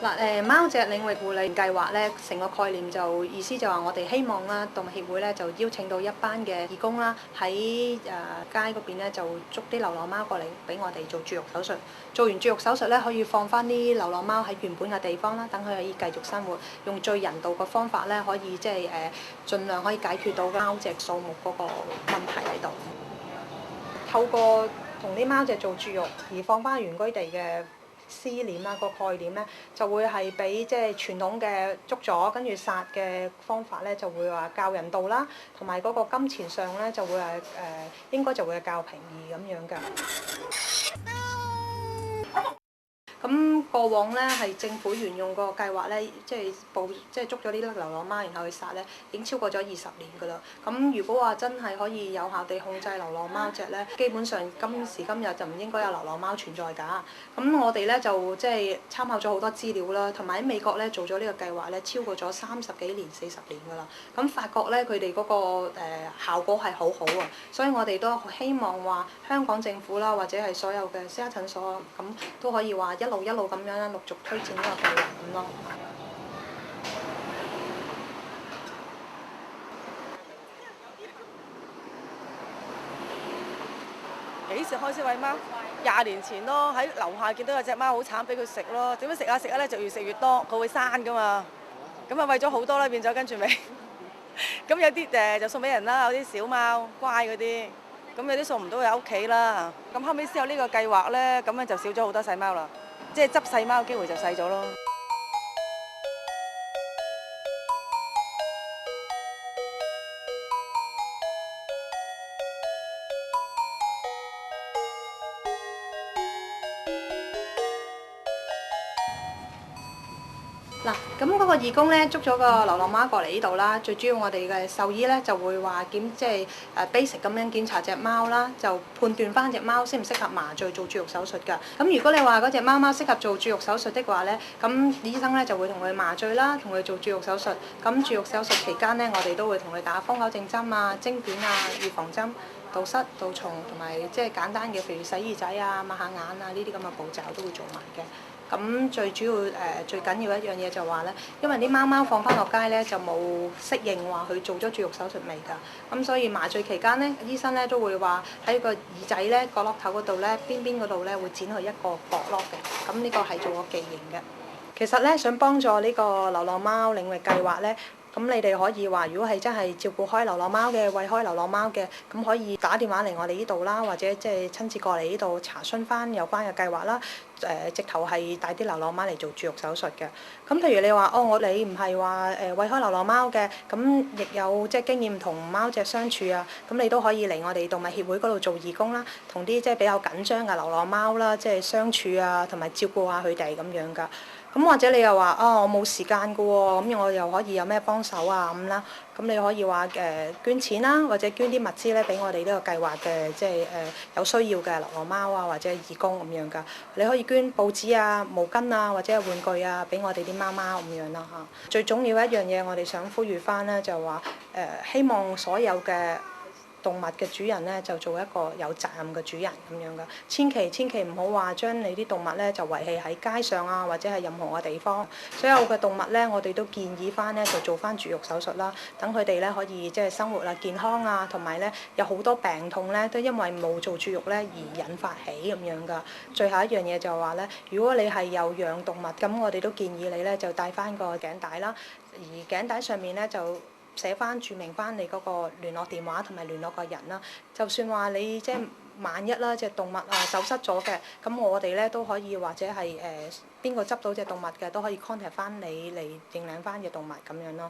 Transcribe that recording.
嗱貓隻領域護理計劃咧，成個概念就意思就話我哋希望啦，動物協會咧就邀請到一班嘅義工啦，喺街嗰邊咧就捉啲流浪貓過嚟俾我哋做絕育手術。做完絕育手術咧，可以放翻啲流浪貓喺原本嘅地方啦，等佢可以繼續生活，用最人道嘅方法咧，可以即係盡量可以解決到貓隻數目嗰個問題喺度。透過同啲貓隻做絕育而放翻原居地嘅思念啦，個概念咧就會係比即係傳統嘅捉咗跟住殺嘅方法咧，就會話較人道啦，同埋嗰個金錢上咧就會係應該就會係較平易咁樣㗎。咁過往咧係政府沿用個計劃咧，即係捉咗啲流浪貓，然後去殺咧，已經超過咗20年㗎啦。咁如果話真係可以有效地控制流浪貓隻咧，基本上今時今日就唔應該有流浪貓存在㗎。咁我哋咧就即係參考咗好多資料啦，同埋喺美國咧做咗呢個計劃咧，超過咗30幾年、40年㗎啦。咁發覺咧佢哋嗰個效果係好好啊，所以我哋都希望話香港政府啦，或者係所有嘅私家診所咁都可以話一路咁樣陸續推薦呢個計劃咁咯。幾時開始餵貓？20年前咯，喺樓下見到有隻貓好慘，俾佢食咯。點樣食下咧就越食越多，佢會生噶嘛。咁啊餵咗好多啦，變咗跟住尾。咁有啲就送俾人啦，有啲小貓乖嗰啲，咁有啲送唔到喺屋企啦。咁後尾先有呢個計劃咧，咁樣就少咗好多細貓啦。即係執細貓機會就細咗咯。嗱，咁嗰個義工咧捉咗個流浪貓過嚟呢度啦，最主要我哋嘅獸醫咧就會話即係basic 咁樣檢查隻貓啦，就判斷翻隻貓適唔適合麻醉做絕育手術㗎。咁如果你話嗰隻貓貓適合做絕育手術的話咧，咁醫生咧就會同佢麻醉啦，同佢做絕育手術。咁絕育手術期間咧，我哋都會同佢打瘋狗症針啊、晶片啊、預防針、杜蝨、杜蟲同埋即係簡單嘅，譬如洗耳仔啊、抹下眼啊呢啲咁嘅步驟都會做埋嘅。咁最主要最緊要一樣嘢就話咧，因為啲貓貓放翻落街咧就冇適應話佢做咗絕育手術未㗎，咁所以麻醉期間咧，醫生咧都會話喺個耳仔咧角落頭嗰度咧邊嗰度咧會剪去一個角落嘅，咁呢個係做個記形嘅。其實咧想幫助呢個流浪貓領域計劃咧。咁你哋可以話，如果係真係照顧開流浪貓嘅、餵開流浪貓嘅，咁可以打電話嚟我哋呢度啦，或者即係親自過嚟呢度查詢翻有關嘅計劃啦。直頭係帶啲流浪貓嚟做絕育手術嘅。咁譬如你話你唔係話餵開流浪貓嘅，咁亦有即係經驗同貓隻相處啊，咁你都可以嚟我哋動物協會嗰度做義工啦，同啲即係比較緊張嘅流浪貓啦，即係相處啊，同埋照顧下佢哋咁樣㗎。咁或者你又話我冇時間㗎喎，咁我又可以有咩幫手啊咁啦？咁你可以話捐錢啦，或者捐啲物資咧俾我哋呢個計劃嘅即係有需要嘅流浪貓啊，或者義工咁樣㗎。你可以捐報紙啊、毛巾啊，或者係玩具啊，俾我哋啲貓貓咁樣啦嚇。最重要一樣嘢，我哋想呼籲翻咧，就話希望所有嘅動物嘅主人咧就做一個有責任嘅主人咁樣噶，千祈唔好話將你啲動物咧就遺棄喺街上啊，或者係任何嘅地方。所有嘅動物咧，我哋都建議翻咧就做翻絕育手術啦，等佢哋咧可以即係生活啊健康啊，同埋咧有好多病痛咧都因為冇做絕育咧而引發起咁樣噶。最後一樣嘢就係話咧，如果你係有養動物，咁我哋都建議你咧就帶翻個頸帶啦，而頸帶上面咧就寫翻註明翻你嗰個聯絡電話同埋聯絡個人啦。就算話你即係萬一啦，隻動物走失咗嘅，咁我哋咧都可以或者係邊個執到隻動物嘅都可以 contact 翻你嚟認領翻隻動物咁樣咯。